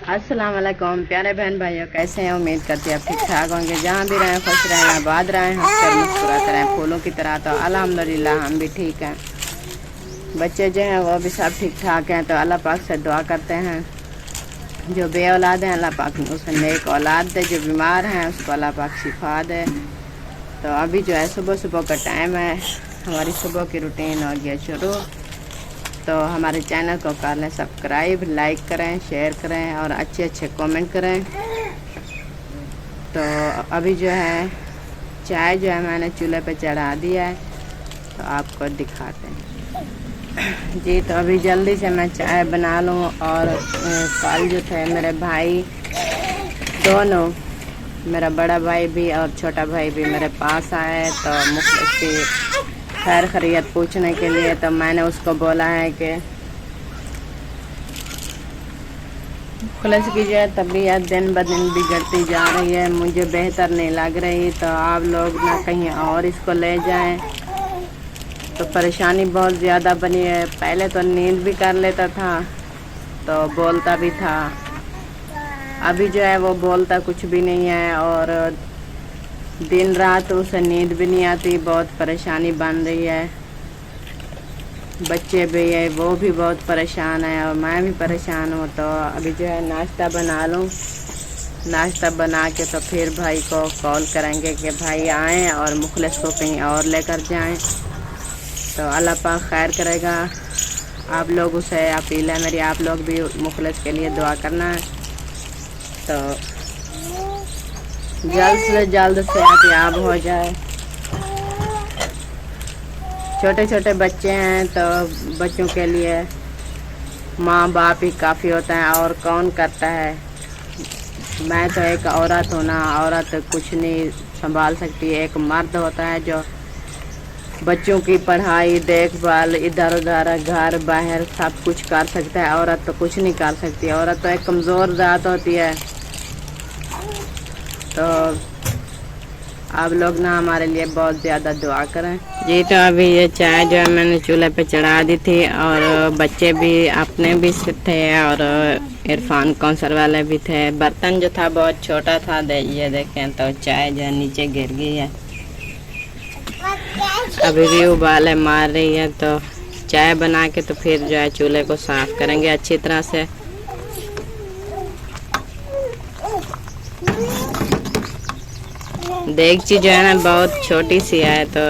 अस्सलाम वालेकुम प्यारे बहन भाइयों, कैसे हैं? उम्मीद करती हैं आप ठीक ठाक होंगे। जहाँ भी रहें खुश रहें, आबाद रहें, हंसकर मुस्कुराते रहें फूलों की तरह। तो अल्हम्दुलिल्लाह हम भी ठीक हैं। बच्चे जो हैं वो भी सब ठीक ठाक हैं। तो अल्लाह पाक से दुआ करते हैं, जो बे औलाद हैं अल्लाह पाक उसे नेक औलाद दे, जो बीमार हैं उसको अल्लाह पाक शिफा दे। तो अभी जो है सुबह सुबह का टाइम है, हमारी सुबह की रूटीन हो गया शुरू। तो हमारे चैनल को कर लें सब्सक्राइब, लाइक करें, शेयर करें और अच्छे अच्छे कमेंट करें। तो अभी जो है चाय जो है मैंने चूल्हे पे चढ़ा दिया है, तो आपको दिखाते हैं जी। तो अभी जल्दी से मैं चाय बना लूँ। और कल जो थे मेरे भाई दोनों, मेरा बड़ा भाई भी और छोटा भाई भी मेरे पास आए, तो मुख्तलिफ की खैर खैरियत पूछने के लिए। तो मैंने उसको बोला है कि मुखलिस की जो है तबीयत दिन ब दिन बिगड़ती जा रही है, मुझे बेहतर नहीं लग रही, तो आप लोग ना कहीं और इसको ले जाएं। तो परेशानी बहुत ज़्यादा बनी है। पहले तो नींद भी कर लेता था, तो बोलता भी था। अभी जो है वो बोलता कुछ भी नहीं है, और दिन रात उसे नींद भी नहीं आती, बहुत परेशानी बन रही है। बच्चे भी है वो भी बहुत परेशान है, और मैं भी परेशान हूँ। तो अभी जो है नाश्ता बना लूँ। नाश्ता बना के तो फिर भाई को कॉल करेंगे कि भाई आएँ और मुखलिस को कहीं और लेकर जाएं। तो अल्लाह पाक खैर करेगा। आप लोग उसे अपील है मेरी, आप लोग भी मुखलिस के लिए दुआ करना है। तो जल्द से जल्द सेहतयाब हो जाए। छोटे छोटे बच्चे हैं, तो बच्चों के लिए माँ बाप ही काफ़ी होता है, और कौन करता है। मैं तो एक औरत हूँ ना, औरत कुछ नहीं संभाल सकती। एक मर्द होता है जो बच्चों की पढ़ाई, देखभाल, इधर उधर, घर बाहर सब कुछ कर सकता है। औरत तो कुछ नहीं कर सकती। औरत तो एक कमज़ोर ज़ात होती है। तो आप लोग ना हमारे लिए बहुत ज़्यादा दुआ करें जी। तो अभी ये चाय जो है मैंने चूल्हे पे चढ़ा दी थी, और बच्चे भी अपने भी थे, और इरफान कौंसर वाले भी थे। बर्तन जो था बहुत छोटा था, ये देखें तो चाय जो है नीचे गिर गई है। अभी भी उबाले मार रही है। तो चाय बना के तो फिर जो है चूल्हे को साफ करेंगे अच्छी तरह से। देगची जो है ना बहुत छोटी सी है, तो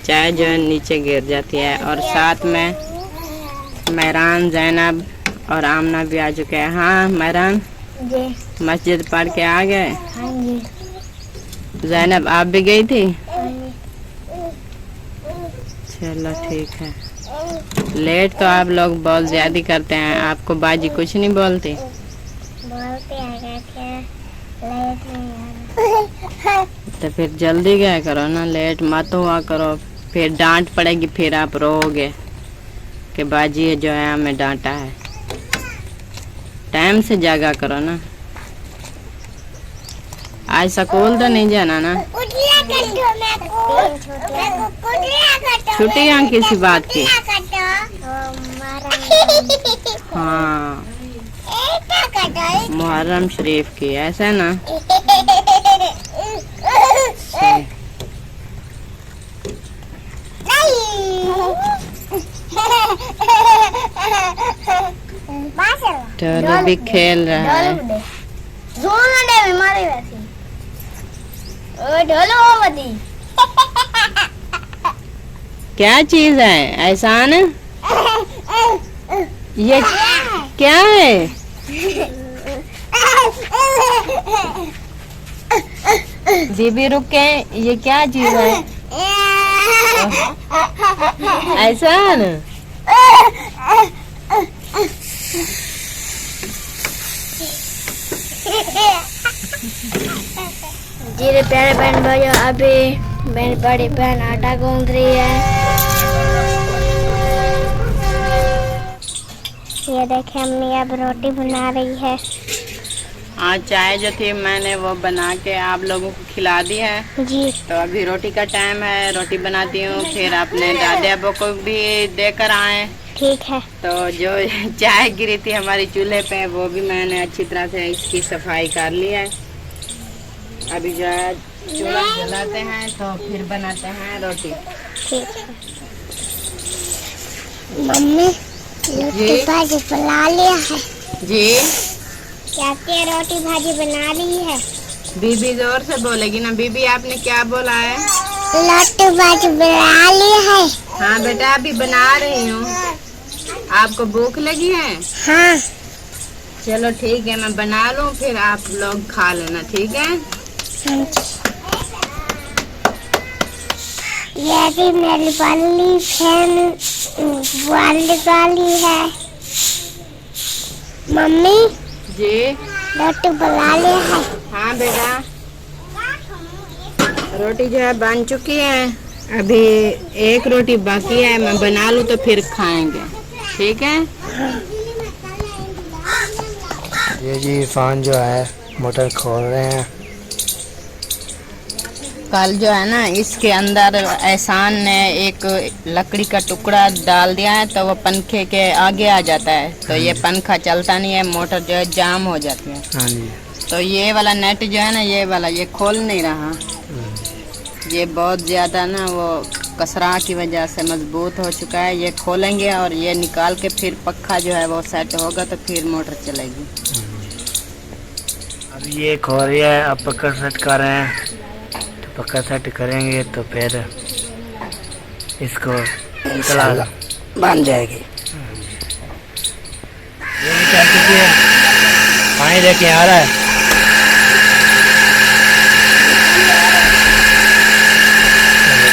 चाय जो है नीचे गिर जाती है। और साथ में महरान, जैनब और आमना भी आ चुके हैं। हाँ महरान जी, मस्जिद पढ़ के आ गए? हाँ जी। जैनब आप भी गई थी? हाँ जी। चलो ठीक है। लेट तो आप लोग बहुत ज्यादा करते हैं। आपको बाजी कुछ नहीं बोलती? बोलते हैं, लेट नहीं। तो फिर जल्दी गया करो ना, लेट मत हुआ करो, फिर डांट पड़ेगी, फिर आप रोओगे कि बाजी जो है हमें डांटा है। टाइम से जागा करो ना। आज स्कूल तो नहीं जाना ना? छुट्टियाँ किसी बात की? हाँ मुहर्रम शरीफ की, ऐसा ना? चलो भी खेल रहा है। क्या चीज है एहसान? ये क्या है? दीदी रुके, ये क्या चीज है एहसान? जी रे प्यारे बहन भाइयों, अभी मेरी बड़ी बहन आटा गूंद रही है। ये देखिए अम्मी अब रोटी बना रही है। आज चाय जो थी मैंने वो बना के आप लोगों को खिला दी है जी। तो अभी रोटी का टाइम है, रोटी बनाती हूँ, फिर अपने दादा अबू को भी देकर आए। ठीक है। तो जो चाय गिरी थी हमारी चूल्हे पे वो भी मैंने अच्छी तरह से इसकी सफाई कर ली है। अभी जो है चूल्हा जलाते हैं तो फिर बनाते हैं रोटी। ठीक है। मम्मी रोटी भाजी बना लिया है जी। कहती है रोटी भाजी बना ली है। बीबी जोर से बोलेगी ना। बीबी आपने क्या बोला है? रोटी भाजी बना ली है। हाँ बेटा अभी बना रही हूँ। आपको भूख लगी है? हाँ। चलो ठीक है मैं बना लूँ फिर आप लोग खा लेना, ठीक है? ये भी मेरी बल्ली फैन वाली है। मम्मी जी रोटी बना ली है। हाँ बेटा रोटी जो है बन चुकी है। अभी एक रोटी बाकी है, मैं बना लूँ तो फिर खाएंगे, ठीक है? ये जी इरफान जो है मोटर खोल रहे हैं। कल जो है ना इसके अंदर एहसान ने एक लकड़ी का टुकड़ा डाल दिया है तो वो पंखे के आगे आ जाता है, तो ये पंखा चलता नहीं है, मोटर जो है जाम हो जाती है। हाँ जी। तो ये वाला नेट जो है ना ये वाला ये खोल नहीं रहा। ये बहुत ज़्यादा ना वो कसरा की वजह से मजबूत हो चुका है। ये खोलेंगे और ये निकाल के फिर पक्का जो है वो सेट होगा तो फिर मोटर चलेगी। अब ये खो रही है, अब पक्का सेट कर रहे हैं। तो पक्का सेट करेंगे तो फिर इसको इंशाल्लाह बन जाएगी। ये भी चल चुकी है, पानी लेके आ रहा है।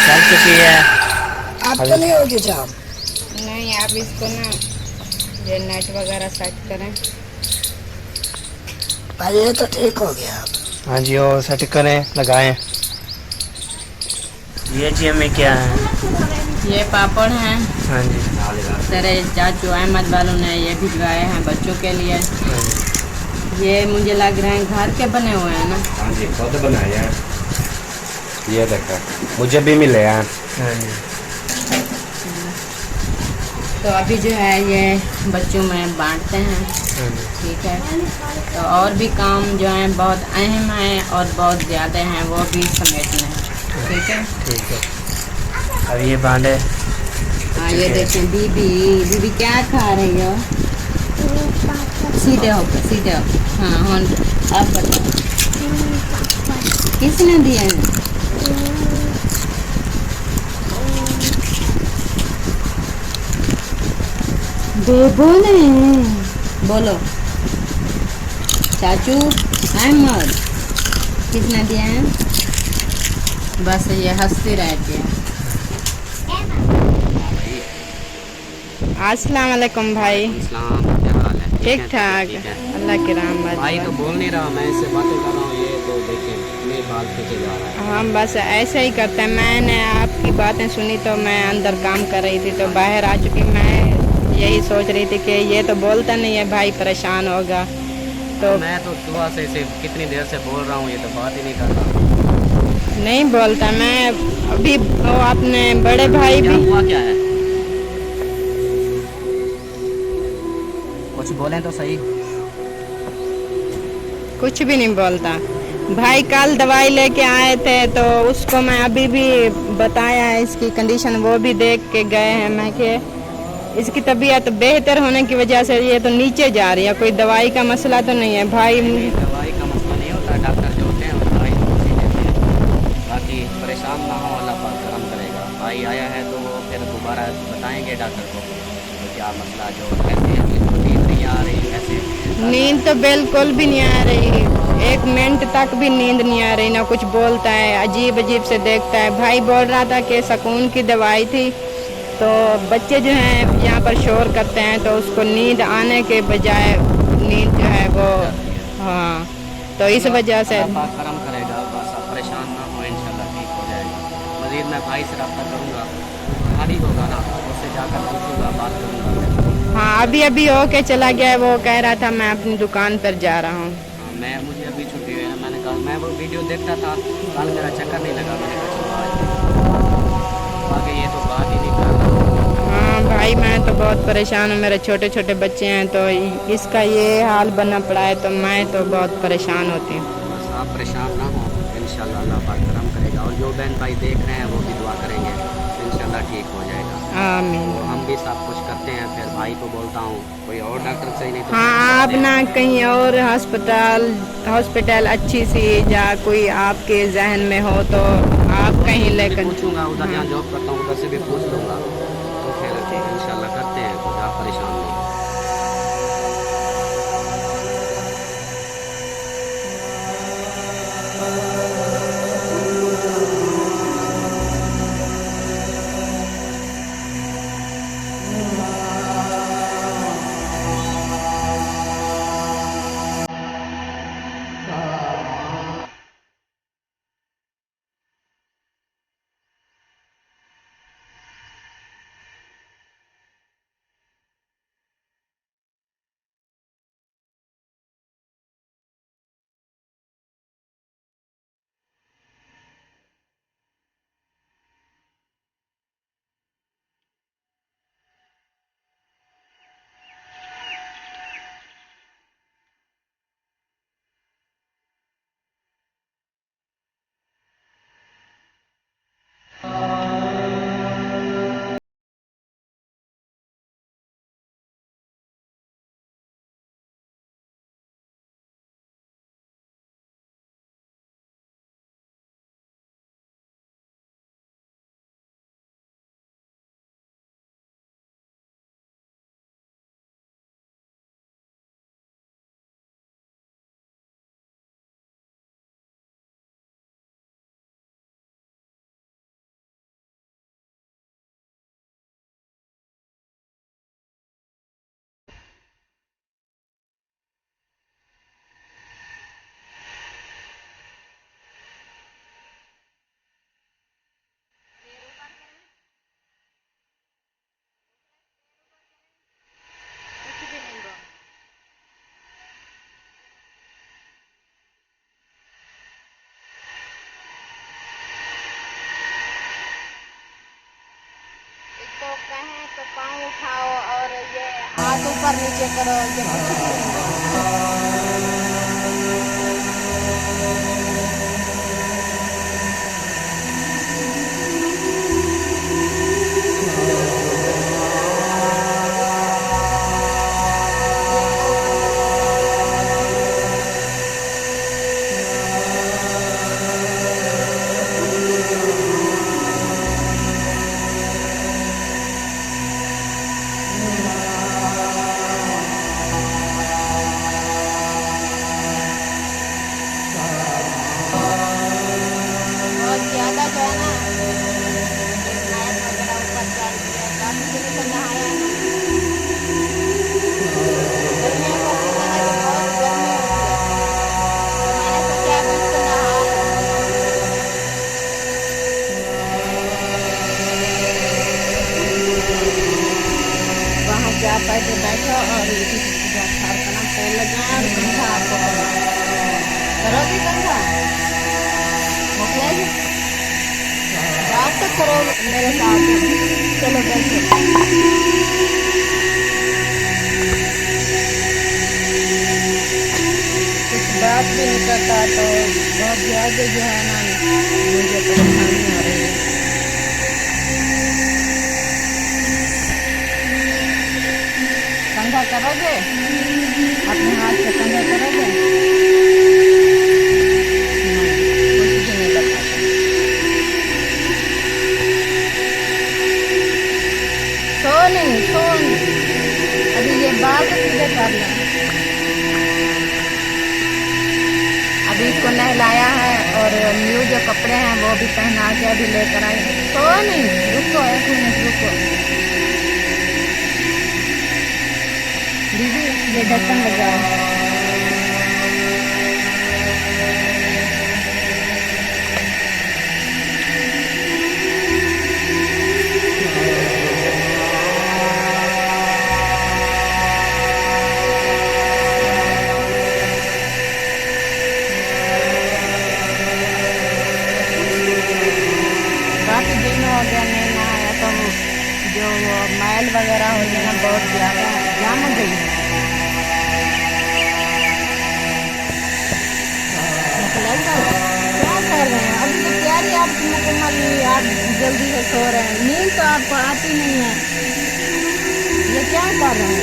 चल चुकी है। आप तो नहीं होगी जाम? नहीं आप इसको ना ये नेट वगैरह सेट करें। भाई ये तो ठीक हो गया। हाँ जी और सेट करें लगाएं। ये जी हमें क्या है? ये पापड़ हैं। हाँ जी। तेरे चाचू अहमद वालों ने ये भिजवाए हैं बच्चों के लिए। हाँ जी। ये मुझे लग रहे हैं घर के बने हुए हैं ना। हाँ जी खुद बनाए हैं। ये देखो मुझे भी मिले हैं। हाँ जी। तो अभी जो है ये बच्चों में बांटते हैं, हाँ जी। ठीक है? तो और भी काम जो हैं बहुत अहम हैं और बहुत ज़्यादा हैं वो भी समेटने हैं, ठीक है? ठीक है। अब ये बांधे। हाँ ये देखें बीबी क्या खा रही हो? सीधे होकर सीधे हो। हाँ हाँ आप बताओ किसने दिया है? बोले बोलो चाचू अहमद किसने दिया है? बस ये हंसती रहती है। अस्सलाम वालेकुम भाई। इस्लाम क्या हाल है? ठीक ठाक ठीक है। अल्लाह के रहमत। भाई तो बोल नहीं रहा, मैं इससे बातें कर रहा हूँ, ये तो देखें कितने बाल खींचे जा रहा है। हम बस ऐसे ही करते हैं। मैंने आपकी बातें सुनी तो मैं अंदर काम कर रही थी तो बाहर आ चुकी। मैं यही सोच रही थी कि ये तो बोलता नहीं है भाई परेशान होगा तो मैं तो सुबह से इसे कितनी देर से बोल रहा हूँ, ये तो बात ही नहीं कर रहा। नहीं बोलता। मैं अभी वो अपने बड़े भाई क्या भी हुआ क्या है? कुछ बोलें तो सही। कुछ भी नहीं बोलता। भाई कल दवाई लेके आए थे तो उसको मैं अभी भी बताया है इसकी कंडीशन, वो भी देख के गए हैं। मैं कि इसकी तबीयत बेहतर होने की वजह से ये तो नीचे जा रही है, कोई दवाई का मसला तो नहीं है भाई। दवाई का मसला नहीं होता, डॉक्टर जो होते हैं वो दवाई उसी देते हैं। बाकी परेशान ना हो, अल्लाह पाक करम करेगा। भाई आया है तो वो फिर दोबारा बताएंगे डॉक्टर को तो क्या मसला जो कैसे इसको नींद नहीं आ रही कैसे। नींद तो बिल्कुल भी नहीं आ रही, एक मिनट तक भी नींद नहीं आ रही, ना कुछ बोलता है, अजीब अजीब से देखता है। भाई बोल रहा था कि सुकून की दवाई थी तो बच्चे जो हैं यहाँ पर शोर करते हैं तो उसको नींद आने के बजाय नींद जो है वो हाँ तो इस वजह से अल्लाह पाक करम करेगा। बस आप परेशान ना हो, इंशाल्लाह ठीक हो जाएगा। मज़ीद मैं भाई से रब्ता करूँगा, खाली होगा ना उससे जाकर पूछूँगा, बात करूँगा। हाँ अभी अभी होके चला गया है। वो कह रहा था मैं अपनी दुकान पर जा रहा हूँ। मैं मुझे अभी छुट्टी हुई है, मैंने कहा मैं वो वीडियो देखता था, कल मेरा चक्कर नहीं लगा, मैंने कहा चलो आज आगे ये तो बात ही नहीं कर रहा। हाँ भाई मैं तो बहुत परेशान हूँ, मेरे छोटे छोटे बच्चे हैं, तो इसका ये हाल बनना पड़ा है, तो मैं तो बहुत परेशान होती हूँ। बस आप परेशान ना हो, इंशाल्लाह अल्लाह पाक करम करेगा। और जो बहन भाई देख रहे हैं वो भी दुआ करेंगे, इंशाल्लाह ठीक हो जाएगा। आमीन। तो हम भी सब कुछ करते हैं, फिर भाई को बोलता हूँ कोई और डॉक्टर सही नहीं तो हाँ, आप ना कहीं और हॉस्पिटल अच्छी सी या कोई आपके जहन में हो तो आप कहीं लेकर पूछूंगा, उधर जहाँ जॉब करता हूँ उधर से भी पूछ लूँगा, तो फिर इंशाल्लाह करते हैं, कुछ आप परेशान नहीं। तो कहें तो पाँव उठाओ और ये हाथ ऊपर नीचे करो, ये कुछ भी नहीं बोलो। बहुत ज्यादा जो है ना, नायक वगैरह ऊपर चढ़ गया, काफी दिनों से नहाया नहीं। गर्मियों का सीजन है तो बहुत गर्मी होती है, तो मैंने सोचा अभी इसको नहा वहाँ से आप ऐसे बैठो और इसी झारखंड तेल लगाए और कंधा आपको करोगे, कंधा मोकलेगी बात तो करो मेरे साथ। चलो बैठो। कुछ बात भी नहीं करता तो बहुत ज्यादा जो है ना मुझे परेशानी हो रही है। कंधा करोगे, अपने हाथ से कंधा करोगे? नहीं, कुछ भी नहीं बताता। सोनी अभी ये बाल तो सीधे कर लो। अभी इसको नहलाया है और न्यू जो कपड़े हैं वो भी पहना के अभी लेकर आई। सोनी रुको, एक मिनट रुको। दीदी ये ढक्कन लगाओ। काफी दिन हो गया नहीं नहाया, तो जो वो मैल वगैरह होती है ना बहुत ज़्यादा जम गई है। क्या कर रहे हैं अभी तो तैयारी आपकी मुकम्मल हुई, आप जल्दी से सो रहे हैं, नींद तो आपको आती नहीं है, ये क्या कर रहे हैं?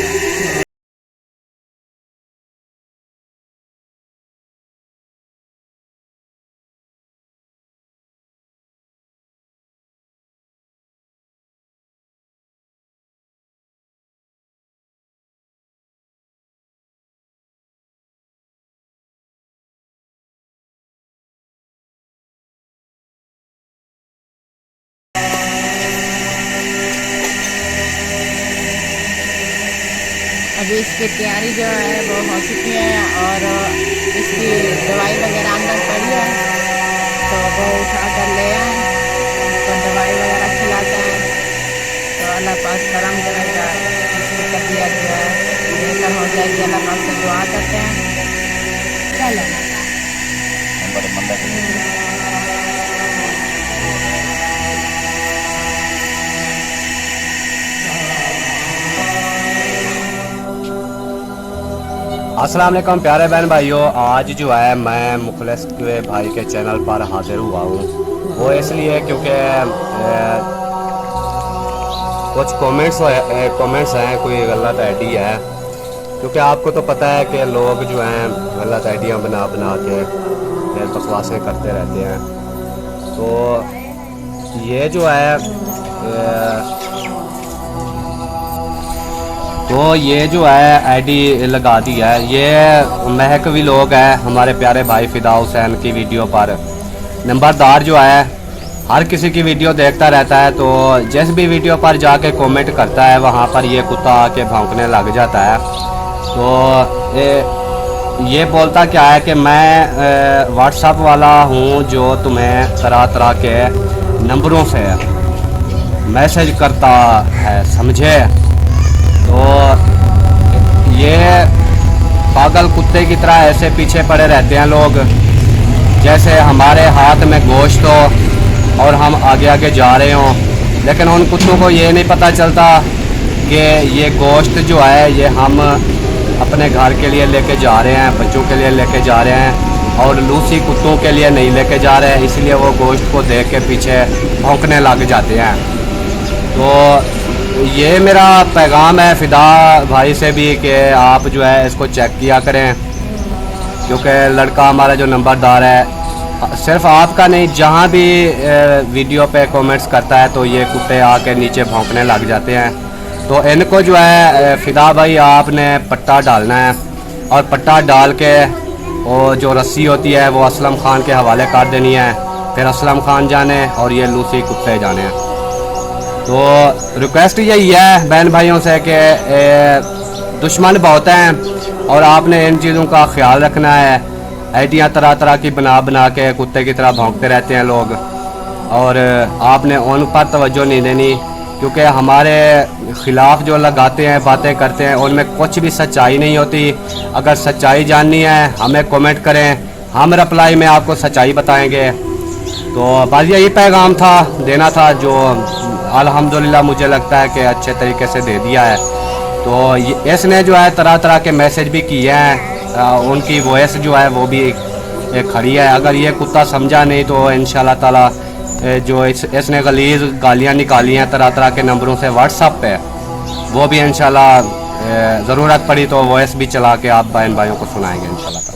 अभी इसकी तैयारी जो है वो हो चुकी है और इसकी दवाई वगैरह अंदर पड़ी है, तो वो उठा कर ले आए, तो दवाई वगैरह खिलाते हैं, तो अल्लाह पाक करम करेगा, इसकी तबीयत जो है बेहतर हो जाएगी। अल्लाह पाक से दुआ करते हैं। चलो अस्सलाम वालेकुम प्यारे बहन भाइयों, आज जो है मैं मुखलिस के भाई के चैनल पर हाजिर हुआ हूँ। वो इसलिए क्योंकि कुछ कमेंट्स हैं, कोई गलत आईडी है, क्योंकि आपको तो पता है कि लोग जो हैं गलत आइडियाँ बना के बकवासें करते रहते हैं। तो ये जो है आईडी लगा दी है, ये महकवी लोग हैं हमारे प्यारे भाई फिदा हुसैन की वीडियो पर। नंबरदार जो है हर किसी की वीडियो देखता रहता है, तो जिस भी वीडियो पर जाके कमेंट करता है वहाँ पर ये कुत्ता आके भौंकने लग जाता है। तो ये बोलता क्या है कि मैं व्हाट्सएप वाला हूँ जो तुम्हें तरह तरह के नंबरों से मैसेज करता है, समझे। तो ये पागल कुत्ते की तरह ऐसे पीछे पड़े रहते हैं लोग, जैसे हमारे हाथ में गोश्त हो और हम आगे आगे जा रहे हों, लेकिन उन कुत्तों को ये नहीं पता चलता कि ये गोश्त जो है ये हम अपने घर के लिए लेके जा रहे हैं, बच्चों के लिए लेके जा रहे हैं, और लूसी कुत्तों के लिए नहीं लेके जा रहे हैं, इसलिए वो गोश्त को देख के पीछे भौंकने लग जाते हैं। तो ये मेरा पैगाम है फिदा भाई से भी कि आप जो है इसको चेक किया करें, क्योंकि लड़का हमारा जो नंबरदार है सिर्फ आपका नहीं, जहाँ भी वीडियो पे कमेंट्स करता है तो ये कुत्ते आके नीचे भौंकने लग जाते हैं। तो इनको जो है फिदा भाई आपने पट्टा डालना है, और पट्टा डाल के वो जो रस्सी होती है वो असलम खान के हवाले कर देनी है, फिर असलम खान जाने और ये लूसी कुत्ते जाने हैं। तो रिक्वेस्ट यही है बहन भाइयों से कि दुश्मन बहुत हैं और आपने इन चीज़ों का ख्याल रखना है। आइडियाँ तरह तरह की बना के कुत्ते की तरह भौंकते रहते हैं लोग, और आपने उन पर तवज्जो नहीं देनी, क्योंकि हमारे ख़िलाफ़ जो लगाते हैं बातें करते हैं उनमें कुछ भी सच्चाई नहीं होती। अगर सच्चाई जाननी है हमें कमेंट करें, हम रिप्लाई में आपको सच्चाई बताएंगे। तो बस यही पैगाम था, देना था, जो अल्हम्दुलिल्लाह मुझे लगता है कि अच्छे तरीके से दे दिया है। तो इसने जो है तरह तरह के मैसेज भी किए हैं, उनकी वॉइस जो है वो भी एक खड़ी है। अगर ये कुत्ता समझा नहीं तो इंशाल्लाह ताला जो इसने गलीज़ गालियाँ निकाली हैं तरह तरह के नंबरों से व्हाट्सएप पे, वो भी इंशाल्लाह ज़रूरत पड़ी तो वॉइस भी चला के आप बहन भाइयों को सुनाएंगे इंशाल्लाह।